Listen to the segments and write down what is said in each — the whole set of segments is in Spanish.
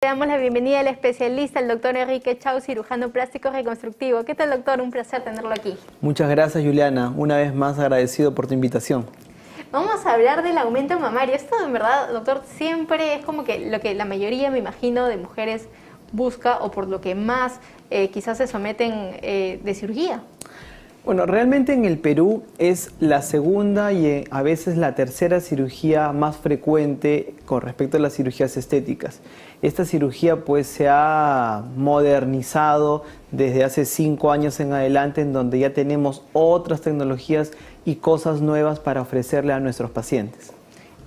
Le damos la bienvenida al especialista, el doctor Enrique Chau, cirujano plástico reconstructivo. ¿Qué tal, doctor? Un placer tenerlo aquí. Muchas gracias, Juliana. Una vez más agradecido por tu invitación. Vamos a hablar del aumento mamario. Esto, en verdad, doctor, siempre es como que lo que la mayoría, me imagino, de mujeres busca o por lo que más quizás se someten de cirugía. Bueno, realmente en el Perú es la segunda y a veces la tercera cirugía más frecuente con respecto a las cirugías estéticas. Esta cirugía pues se ha modernizado desde hace 5 años en adelante, en donde ya tenemos otras tecnologías y cosas nuevas para ofrecerle a nuestros pacientes.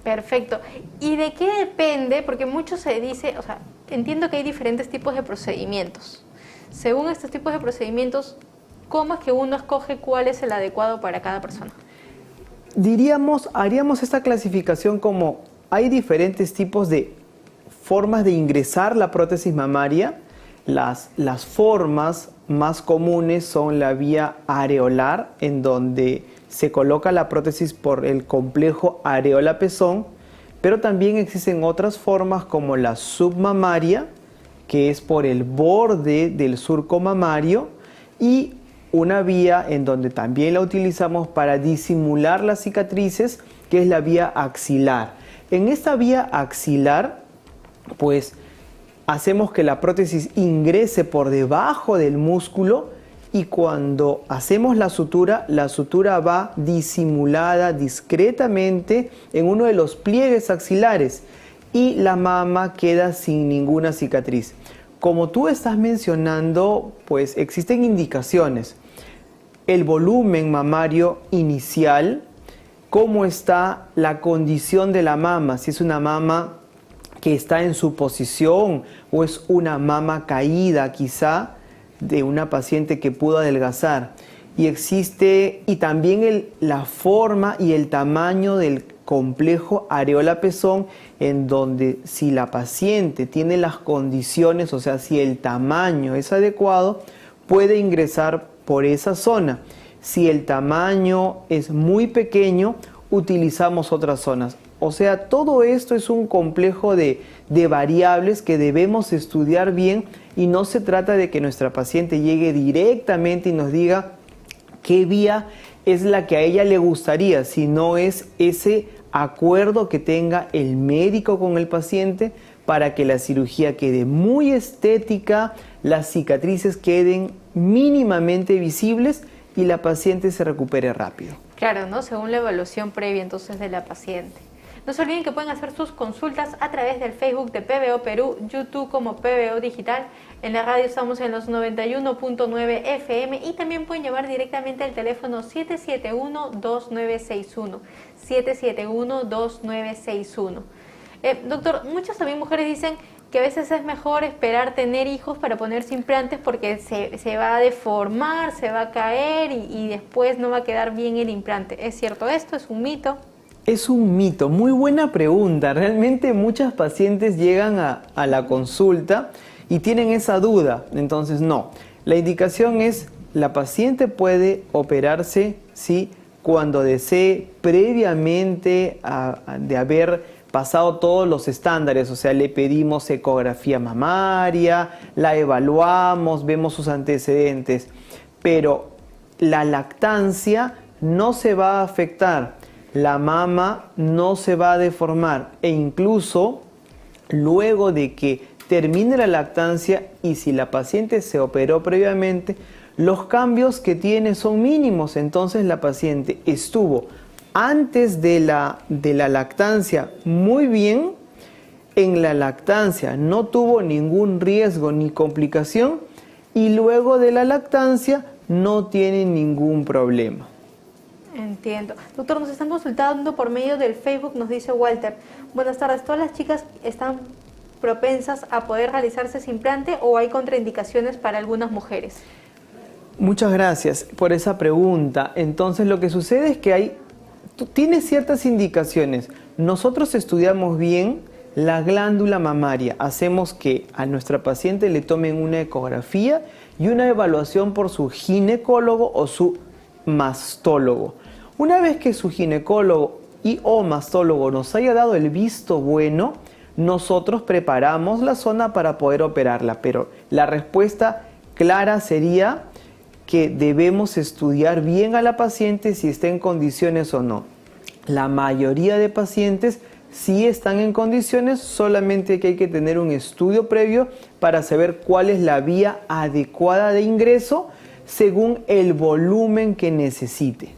Perfecto. ¿Y de qué depende? Porque mucho se dice, o sea, entiendo que hay diferentes tipos de procedimientos. Según estos tipos de procedimientos, ¿cómo es que uno escoge cuál es el adecuado para cada persona? Haríamos esta clasificación como hay diferentes tipos de formas de ingresar la prótesis mamaria. Las formas más comunes son la vía areolar, en donde se coloca la prótesis por el complejo areola-pezón, pero también existen otras formas como la submamaria, que es por el borde del surco mamario, y una vía en donde también la utilizamos para disimular las cicatrices, que es la vía axilar. En esta vía axilar, pues hacemos que la prótesis ingrese por debajo del músculo y cuando hacemos la sutura va disimulada discretamente en uno de los pliegues axilares y la mama queda sin ninguna cicatriz. Como tú estás mencionando, pues existen indicaciones. El volumen mamario inicial, cómo está la condición de la mama, si es una mama que está en su posición o es una mama caída quizá de una paciente que pudo adelgazar. Y también la forma y el tamaño del complejo areola-pezón, en donde si la paciente tiene las condiciones, o sea, si el tamaño es adecuado, puede ingresar por esa zona. Si el tamaño es muy pequeño, utilizamos otras zonas. O sea, todo esto es un complejo de variables que debemos estudiar bien y no se trata de que nuestra paciente llegue directamente y nos diga qué vía es la que a ella le gustaría, sino es ese acuerdo que tenga el médico con el paciente para que la cirugía quede muy estética, las cicatrices queden mínimamente visibles y la paciente se recupere rápido. Claro, ¿no? Según la evaluación previa entonces de la paciente. No se olviden que pueden hacer sus consultas a través del Facebook de PBO Perú, YouTube como PBO Digital. En la radio estamos en los 91.9 FM y también pueden llamar directamente al teléfono 771-2961. 771-2961. Doctor, muchas también mujeres dicen que a veces es mejor esperar tener hijos para ponerse implantes porque se va a deformar, se va a caer y después no va a quedar bien el implante. ¿Es cierto esto? ¿Es un mito? Es un mito. Muy buena pregunta. Realmente muchas pacientes llegan a la consulta y tienen esa duda. Entonces, no. La indicación es, la paciente puede operarse, ¿sí?, cuando desee, previamente de haber pasado todos los estándares, o sea, le pedimos ecografía mamaria, la evaluamos, vemos sus antecedentes, pero la lactancia no se va a afectar, la mama no se va a deformar e incluso luego de que termine la lactancia y si la paciente se operó previamente, los cambios que tiene son mínimos, entonces la paciente estuvo antes de la lactancia muy bien, en la lactancia no tuvo ningún riesgo ni complicación y luego de la lactancia no tiene ningún problema. Entiendo. Doctor, nos están consultando por medio del Facebook, nos dice Walter. Buenas tardes, ¿todas las chicas están propensas a poder realizarse ese implante o hay contraindicaciones para algunas mujeres? Muchas gracias por esa pregunta. Entonces lo que sucede es que tiene ciertas indicaciones. Nosotros estudiamos bien la glándula mamaria. Hacemos que a nuestra paciente le tomen una ecografía y una evaluación por su ginecólogo o su mastólogo. Una vez que su ginecólogo o mastólogo nos haya dado el visto bueno, nosotros preparamos la zona para poder operarla, pero la respuesta clara sería que debemos estudiar bien a la paciente si está en condiciones o no. La mayoría de pacientes sí están en condiciones, solamente que hay que tener un estudio previo para saber cuál es la vía adecuada de ingreso según el volumen que necesite.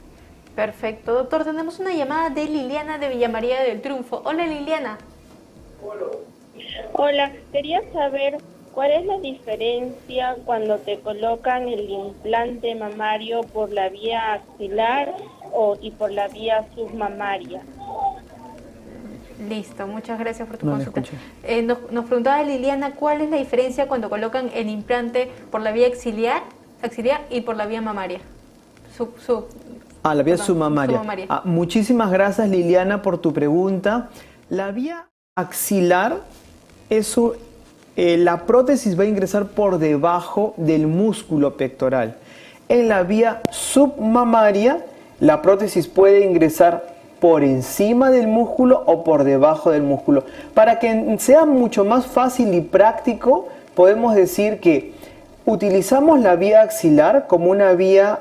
Perfecto. Doctor, tenemos una llamada de Liliana de Villa María del Triunfo. Hola, Liliana. Hola, quería saber cuál es la diferencia cuando te colocan el implante mamario por la vía axilar y por la vía submamaria. Listo, muchas gracias por tu consulta. Nos preguntaba Liliana cuál es la diferencia cuando colocan el implante por la vía axilar y por la vía mamaria. La vía submamaria. Muchísimas gracias, Liliana, por tu pregunta. La vía axilar es la prótesis va a ingresar por debajo del músculo pectoral. En la vía submamaria, la prótesis puede ingresar por encima del músculo o por debajo del músculo. Para que sea mucho más fácil y práctico, podemos decir que utilizamos la vía axilar como una vía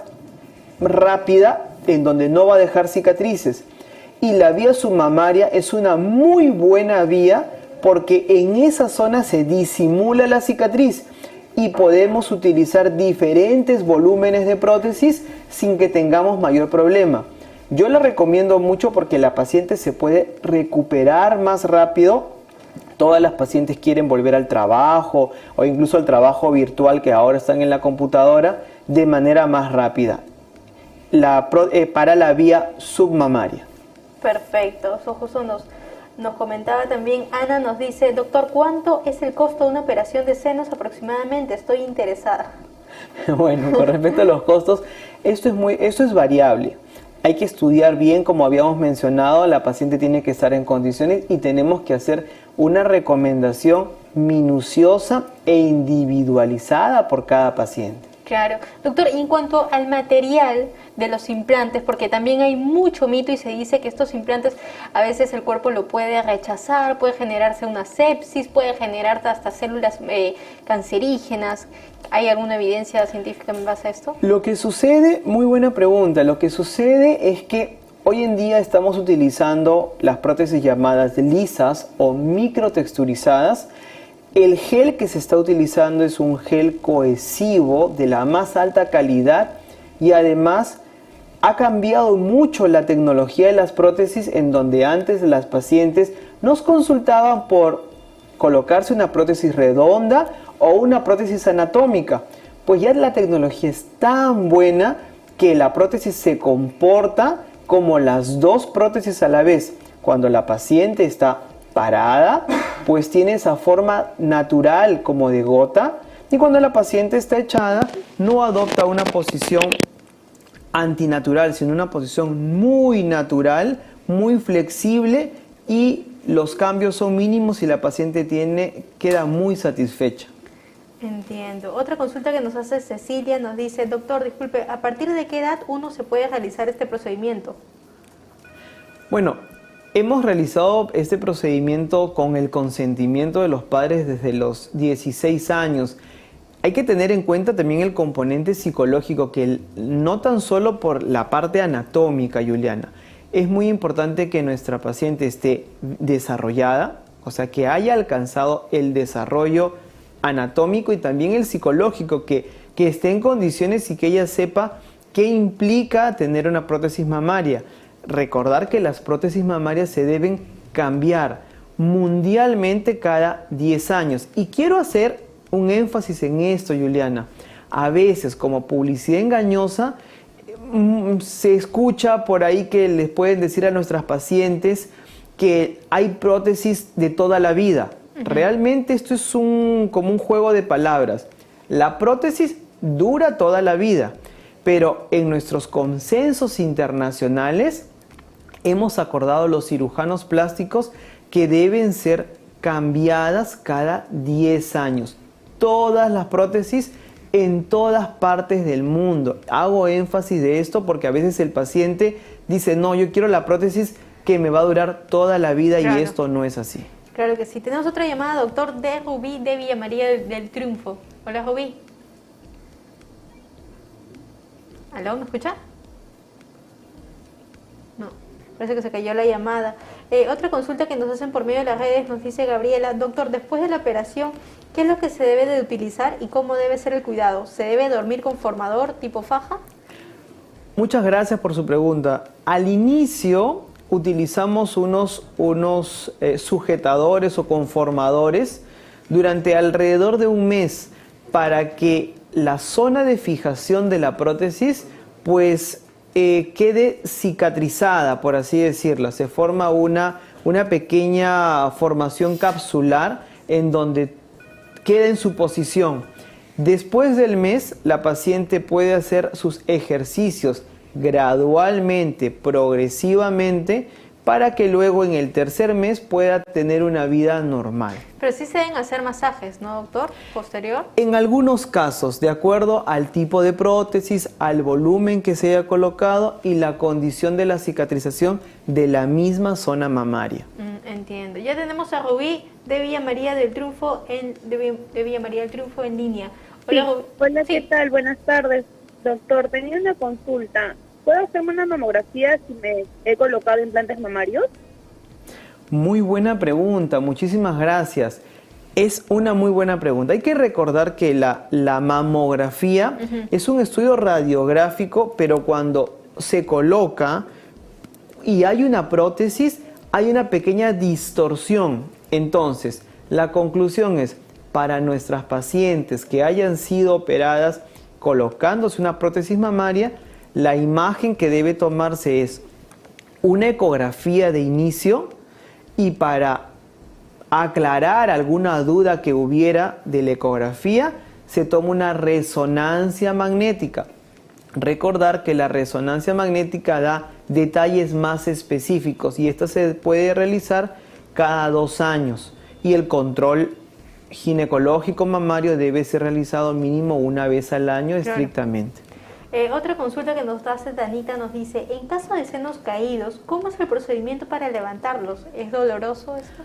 rápida en donde no va a dejar cicatrices. Y la vía submamaria es una muy buena vía porque en esa zona se disimula la cicatriz y podemos utilizar diferentes volúmenes de prótesis sin que tengamos mayor problema. Yo la recomiendo mucho porque la paciente se puede recuperar más rápido. Todas las pacientes quieren volver al trabajo o incluso al trabajo virtual que ahora están en la computadora de manera más rápida. Para la vía submamaria. Perfecto, eso justo nos comentaba también Ana, nos dice, doctor, ¿cuánto es el costo de una operación de senos aproximadamente? Estoy interesada. Bueno, con respecto a los costos, esto es variable. Hay que estudiar bien, como habíamos mencionado, la paciente tiene que estar en condiciones y tenemos que hacer una recomendación minuciosa e individualizada por cada paciente. Claro. Doctor, y en cuanto al material de los implantes, porque también hay mucho mito y se dice que estos implantes a veces el cuerpo lo puede rechazar, puede generarse una sepsis, puede generar hasta células cancerígenas. ¿Hay alguna evidencia científica en base a esto? Lo que sucede, muy buena pregunta, lo que sucede es que hoy en día estamos utilizando las prótesis llamadas lisas o microtexturizadas. El gel que se está utilizando es un gel cohesivo de la más alta calidad y además ha cambiado mucho la tecnología de las prótesis, en donde antes las pacientes nos consultaban por colocarse una prótesis redonda o una prótesis anatómica. Pues ya la tecnología es tan buena que la prótesis se comporta como las dos prótesis a la vez. Cuando la paciente está parada, pues tiene esa forma natural como de gota, y cuando la paciente está echada no adopta una posición antinatural, sino una posición muy natural, muy flexible, y los cambios son mínimos y la paciente queda muy satisfecha. Entiendo. Otra consulta que nos hace Cecilia nos dice, doctor, disculpe, ¿a partir de qué edad uno se puede realizar este procedimiento? Bueno, hemos realizado este procedimiento con el consentimiento de los padres desde los 16 años. Hay que tener en cuenta también el componente psicológico, que no tan solo por la parte anatómica, Juliana. Es muy importante que nuestra paciente esté desarrollada, o sea, que haya alcanzado el desarrollo anatómico y también el psicológico, que esté en condiciones y que ella sepa qué implica tener una prótesis mamaria. Recordar que las prótesis mamarias se deben cambiar mundialmente cada 10 años. Y quiero hacer un énfasis en esto, Juliana. A veces, como publicidad engañosa, se escucha por ahí que les pueden decir a nuestras pacientes que hay prótesis de toda la vida. Realmente esto es como un juego de palabras. La prótesis dura toda la vida, pero en nuestros consensos internacionales hemos acordado los cirujanos plásticos que deben ser cambiadas cada 10 años. Todas las prótesis en todas partes del mundo. Hago énfasis de esto porque a veces el paciente dice, no, yo quiero la prótesis que me va a durar toda la vida, claro. Y esto no es así. Claro que sí. Tenemos otra llamada, doctor, de Rubí de Villa María del Triunfo. Hola, Rubí. ¿Aló? ¿Me escucha? No, parece que se cayó la llamada. Otra consulta que nos hacen por medio de las redes, nos dice Gabriela, doctor, después de la operación, ¿qué es lo que se debe de utilizar y cómo debe ser el cuidado? ¿Se debe dormir con formador tipo faja? Muchas gracias por su pregunta. Al inicio utilizamos unos sujetadores o conformadores durante alrededor de un mes para que la zona de fijación de la prótesis pues quede cicatrizada, por así decirlo. Se forma una pequeña formación capsular en donde queda en su posición. Después del mes, la paciente puede hacer sus ejercicios gradualmente, progresivamente, para que luego en el tercer mes pueda tener una vida normal. Pero sí se deben hacer masajes, ¿no, doctor? Posterior. En algunos casos, de acuerdo al tipo de prótesis, al volumen que se haya colocado y la condición de la cicatrización de la misma zona mamaria. Entiendo. Ya tenemos a Rubí de Villa María del Triunfo de Villa María del Triunfo en línea. Hola, Sí. Hola, ¿qué tal? Buenas tardes. Doctor, tenía una consulta. ¿Puedo hacerme una mamografía si me he colocado implantes mamarios? Muy buena pregunta, muchísimas gracias. Es una muy buena pregunta. Hay que recordar que la mamografía es un estudio radiográfico, pero cuando se coloca y hay una prótesis, hay una pequeña distorsión. Entonces, la conclusión es, para nuestras pacientes que hayan sido operadas colocándose una prótesis mamaria, la imagen que debe tomarse es una ecografía de inicio y para aclarar alguna duda que hubiera de la ecografía, se toma una resonancia magnética. Recordar que la resonancia magnética da detalles más específicos y esta se puede realizar cada 2 años y el control ginecológico mamario debe ser realizado mínimo una vez al año estrictamente. Otra consulta que nos hace Danita nos dice, en caso de senos caídos, ¿cómo es el procedimiento para levantarlos? ¿Es doloroso esto?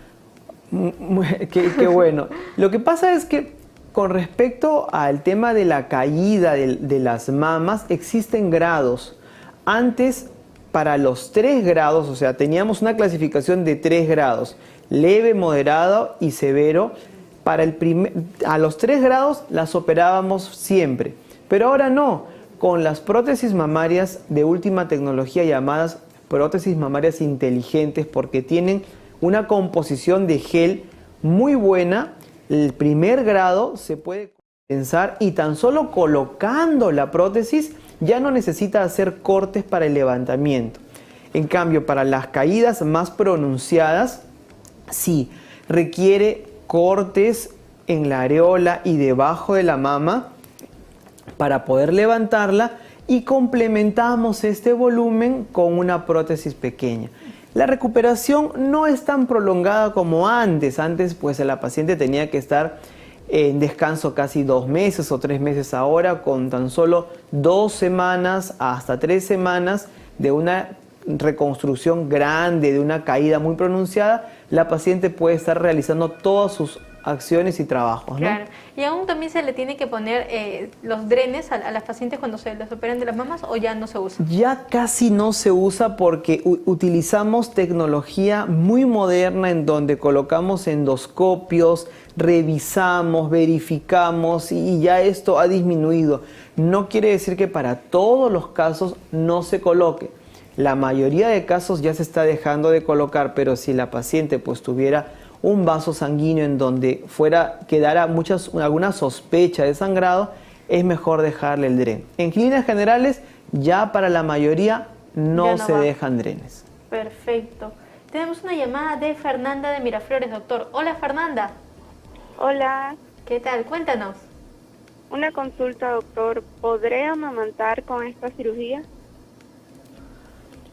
Qué bueno. Lo que pasa es que con respecto al tema de la caída de las mamas, existen grados. Antes, para los 3 grados, o sea, teníamos una clasificación de 3 grados, leve, moderado y severo. A los 3 grados las operábamos siempre, pero ahora no. Con las prótesis mamarias de última tecnología llamadas prótesis mamarias inteligentes, porque tienen una composición de gel muy buena, el primer grado se puede compensar y tan solo colocando la prótesis ya no necesita hacer cortes para el levantamiento. En cambio, para las caídas más pronunciadas, sí, requiere cortes en la areola y debajo de la mama para poder levantarla y complementamos este volumen con una prótesis pequeña. La recuperación no es tan prolongada como antes. Antes pues la paciente tenía que estar en descanso casi 2 meses o 3 meses. Ahora con tan solo 2 semanas hasta 3 semanas de una reconstrucción grande, de una caída muy pronunciada, la paciente puede estar realizando todas sus acciones y trabajos, ¿no? Claro. Y aún también se le tiene que poner los drenes a las pacientes cuando se les operan de las mamas, ¿o ya no se usa? Ya casi no se usa porque utilizamos tecnología muy moderna en donde colocamos endoscopios, revisamos, verificamos y ya esto ha disminuido. No quiere decir que para todos los casos no se coloque. La mayoría de casos ya se está dejando de colocar, pero si la paciente pues tuviera un vaso sanguíneo en donde quedara alguna sospecha de sangrado, es mejor dejarle el dren. En líneas generales, ya para la mayoría no se dejan drenes. Perfecto. Tenemos una llamada de Fernanda de Miraflores, doctor. Hola, Fernanda. Hola. ¿Qué tal? Cuéntanos. Una consulta, doctor. ¿Podré amamantar con esta cirugía?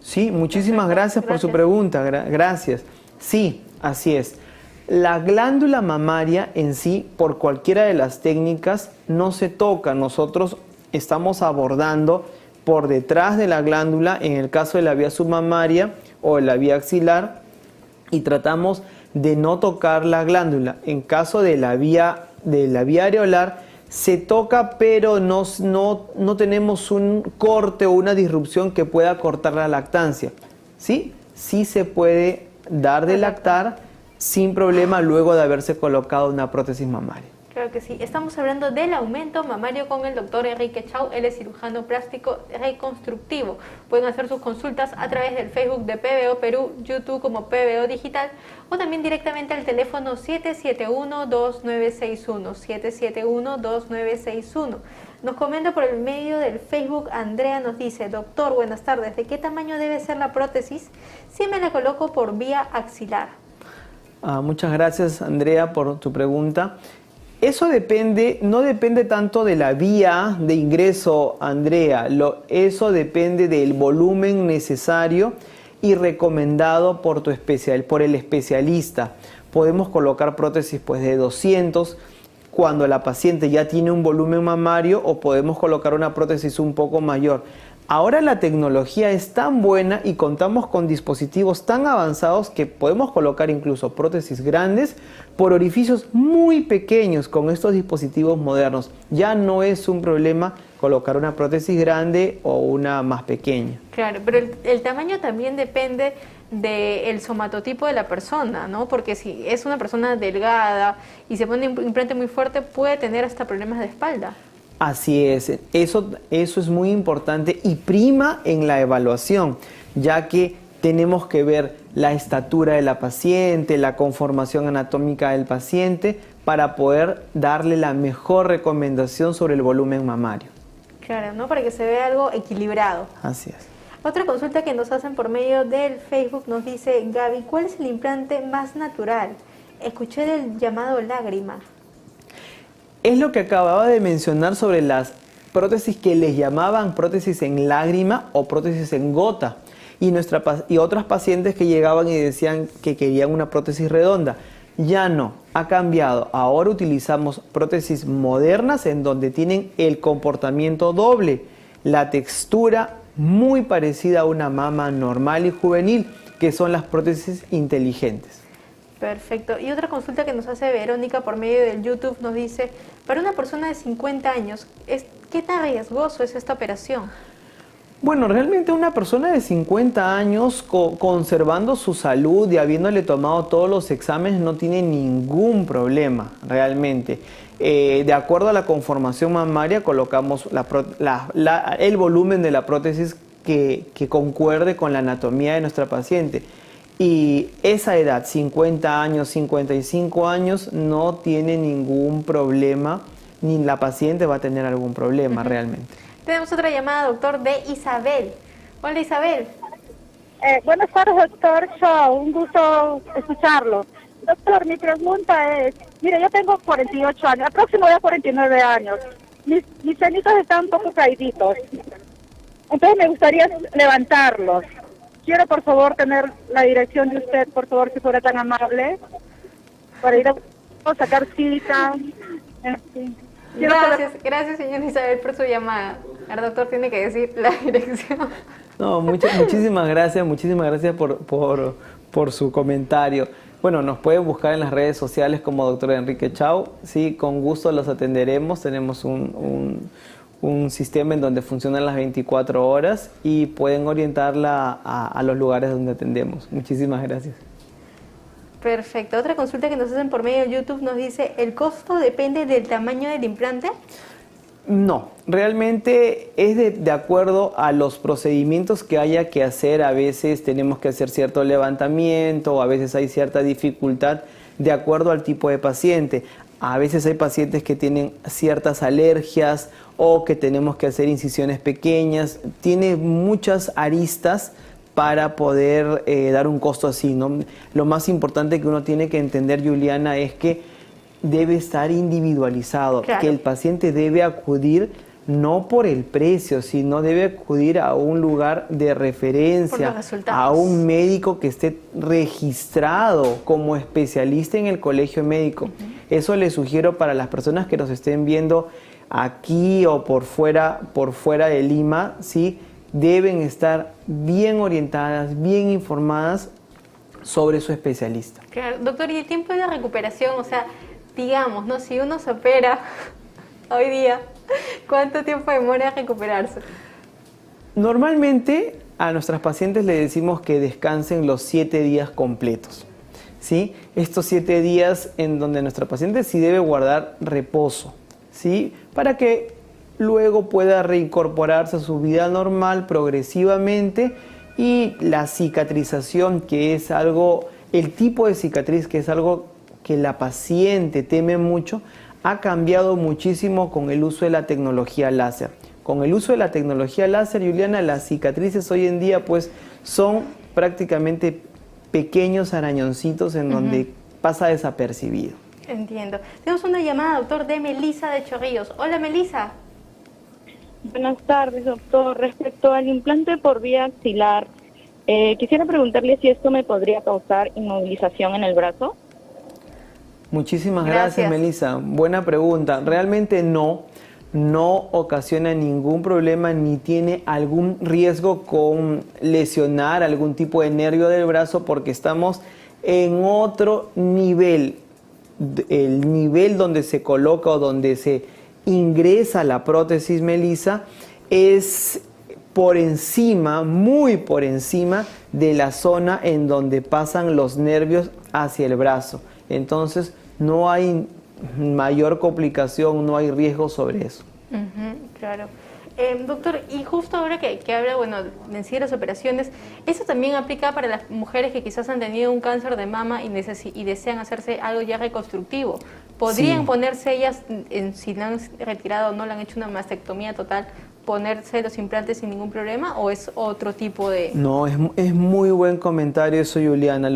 Sí, muchísimas gracias por su pregunta. Gracias. Sí, así es. La glándula mamaria en sí, por cualquiera de las técnicas, no se toca. Nosotros estamos abordando por detrás de la glándula, en el caso de la vía submamaria o de la vía axilar, y tratamos de no tocar la glándula. En caso de la vía areolar, se toca, pero no tenemos un corte o una disrupción que pueda cortar la lactancia. ¿Sí? Sí se puede dar de lactar sin problema luego de haberse colocado una prótesis mamaria. Claro que sí. Estamos hablando del aumento mamario con el doctor Enrique Chau. Él es cirujano plástico reconstructivo. Pueden hacer sus consultas a través del Facebook de PBO Perú, YouTube como PBO Digital o también directamente al teléfono 771-2961, 771-2961. Nos comenta por el medio del Facebook, Andrea nos dice: doctor, buenas tardes, ¿de qué tamaño debe ser la prótesis si me la coloco por vía axilar? Muchas gracias, Andrea, por tu pregunta. Eso no depende tanto de la vía de ingreso, Andrea. Eso depende del volumen necesario y recomendado por el especialista. Podemos colocar prótesis de 200 cuando la paciente ya tiene un volumen mamario, o podemos colocar una prótesis un poco mayor. Ahora la tecnología es tan buena y contamos con dispositivos tan avanzados que podemos colocar incluso prótesis grandes por orificios muy pequeños con estos dispositivos modernos. Ya no es un problema colocar una prótesis grande o una más pequeña. Claro, pero el tamaño también depende del somatotipo de la persona, ¿no? Porque si es una persona delgada y se pone un implante muy fuerte, puede tener hasta problemas de espalda. Así es, eso es muy importante y prima en la evaluación, ya que tenemos que ver la estatura de la paciente, la conformación anatómica del paciente, para poder darle la mejor recomendación sobre el volumen mamario. Claro, ¿no? Para que se vea algo equilibrado. Así es. Otra consulta que nos hacen por medio del Facebook nos dice: Gaby, ¿cuál es el implante más natural? Escuché del llamado lágrima. Es lo que acababa de mencionar sobre las prótesis que les llamaban prótesis en lágrima o prótesis en gota. Y otras pacientes que llegaban y decían que querían una prótesis redonda. Ya no, ha cambiado. Ahora utilizamos prótesis modernas en donde tienen el comportamiento doble, la textura muy parecida a una mama normal y juvenil, que son las prótesis inteligentes. Perfecto. Y otra consulta que nos hace Verónica por medio del YouTube nos dice: para una persona de 50 años, ¿qué tan riesgoso es esta operación? Bueno, realmente una persona de 50 años conservando su salud y habiéndole tomado todos los exámenes no tiene ningún problema realmente. De acuerdo a la conformación mamaria, colocamos el volumen de la prótesis que concuerde con la anatomía de nuestra paciente. Y esa edad, 50 años, 55 años, no tiene ningún problema, ni la paciente va a tener algún problema realmente. Tenemos otra llamada, doctor, de Isabel. Hola, Isabel. Buenas tardes, doctor Chau, un gusto escucharlo. Doctor, mi pregunta es, mire, yo tengo 48 años, próximo de 49 años. Mis cenitos están un poco caíditos. Entonces me gustaría levantarlos. Quiero, por favor, tener la dirección de usted, por favor, si fuera tan amable, para ir a sacar cita. Gracias, señora Isabel, por su llamada. El doctor tiene que decir la dirección. No, muchísimas gracias por su comentario. Bueno, nos pueden buscar en las redes sociales como doctor Enrique Chau. Sí, con gusto los atenderemos. Tenemos un sistema en donde funcionan las 24 horas y pueden orientarla a los lugares donde atendemos. Muchísimas gracias. Perfecto. Otra consulta que nos hacen por medio de YouTube nos dice: ¿el costo depende del tamaño del implante? No, realmente es de acuerdo a los procedimientos que haya que hacer. A veces tenemos que hacer cierto levantamiento, a veces hay cierta dificultad de acuerdo al tipo de paciente. A veces hay pacientes que tienen ciertas alergias o que tenemos que hacer incisiones pequeñas. Tiene muchas aristas para poder dar un costo así, ¿no? Lo más importante que uno tiene que entender, Juliana, es que debe estar individualizado, claro, que el paciente debe acudir no por el precio, sino debe acudir a un lugar de referencia, a un médico que esté registrado como especialista en el colegio médico. Eso les sugiero para las personas que nos estén viendo aquí o por fuera de Lima, ¿sí? Deben estar bien orientadas, bien informadas sobre su especialista. Claro, doctor, ¿y el tiempo de recuperación? O sea, digamos, ¿no? Si uno se opera hoy día, ¿cuánto tiempo demora recuperarse? Normalmente a nuestras pacientes le decimos que descansen los 7 días completos, ¿sí? Estos 7 días en donde nuestra paciente sí debe guardar reposo, ¿sí? Para que luego pueda reincorporarse a su vida normal progresivamente, y la cicatrización, que es algo, el tipo de cicatriz, que es algo que la paciente teme mucho, ha cambiado muchísimo con el uso de la tecnología láser. Con el uso de la tecnología láser, Juliana, las cicatrices hoy en día pues son prácticamente pequeños arañoncitos en donde pasa desapercibido. Entiendo. Tenemos una llamada, doctor, de Melisa de Chorrillos. Hola, Melisa. Buenas tardes, doctor. Respecto al implante por vía axilar, quisiera preguntarle si esto me podría causar inmovilización en el brazo. Muchísimas gracias, Melisa. Buena pregunta. Realmente no ocasiona ningún problema ni tiene algún riesgo con lesionar algún tipo de nervio del brazo, porque estamos en otro nivel. El nivel donde se coloca o donde se ingresa la prótesis, Melisa, es por encima, muy por encima de la zona en donde pasan los nervios hacia el brazo. Entonces no hay mayor complicación, no hay riesgo sobre eso. Claro. Doctor, y justo ahora que habla, bueno, en sí de las operaciones, ¿eso también aplica para las mujeres que quizás han tenido un cáncer de mama y desean hacerse algo ya reconstructivo? ¿Podrían ponerse ellas, si no han retirado o no le han hecho una mastectomía total, ponerse los implantes sin ningún problema, o es otro tipo de...? No, es muy buen comentario eso, Juliana.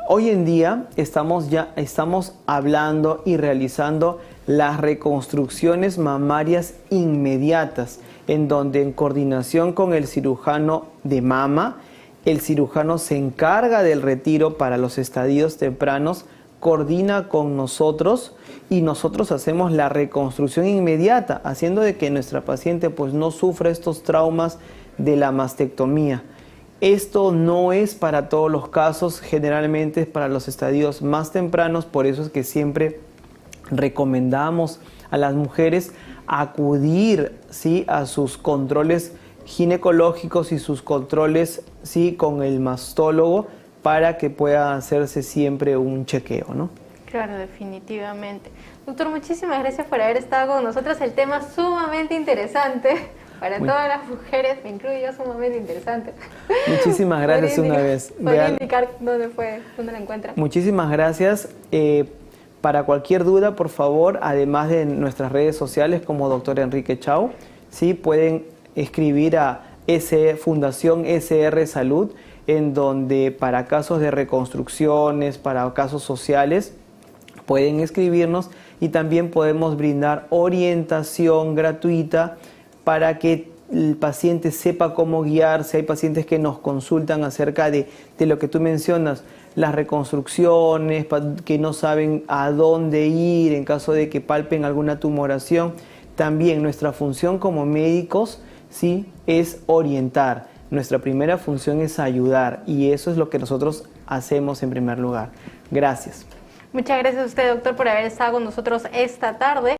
Hoy en día estamos hablando y realizando las reconstrucciones mamarias inmediatas, en donde en coordinación con el cirujano de mama, el cirujano se encarga del retiro para los estadios tempranos, coordina con nosotros y nosotros hacemos la reconstrucción inmediata, haciendo de que nuestra paciente pues no sufra estos traumas de la mastectomía. Esto no es para todos los casos, generalmente es para los estadios más tempranos, por eso es que siempre recomendamos a las mujeres acudir, ¿sí?, a sus controles ginecológicos y sus controles, ¿sí?, con el mastólogo, para que pueda hacerse siempre un chequeo, ¿no? Claro, definitivamente. Doctor, muchísimas gracias por haber estado con nosotros. El tema es sumamente interesante para todas las mujeres, me incluyo yo, sumamente interesante. Muchísimas gracias una vez. ¿Podría indicar dónde la encuentra? Muchísimas gracias. Para cualquier duda, por favor, además de nuestras redes sociales como Dr. Enrique Chau, ¿sí?, pueden escribir a Fundación SR Salud, en donde para casos de reconstrucciones, para casos sociales, pueden escribirnos, y también podemos brindar orientación gratuita para que el paciente sepa cómo guiarse. Hay pacientes que nos consultan acerca de lo que tú mencionas, las reconstrucciones, que no saben a dónde ir en caso de que palpen alguna tumoración. También nuestra función como médicos, ¿sí?, es orientar. Nuestra primera función es ayudar, y eso es lo que nosotros hacemos en primer lugar. Gracias. Muchas gracias a usted, doctor, por haber estado con nosotros esta tarde.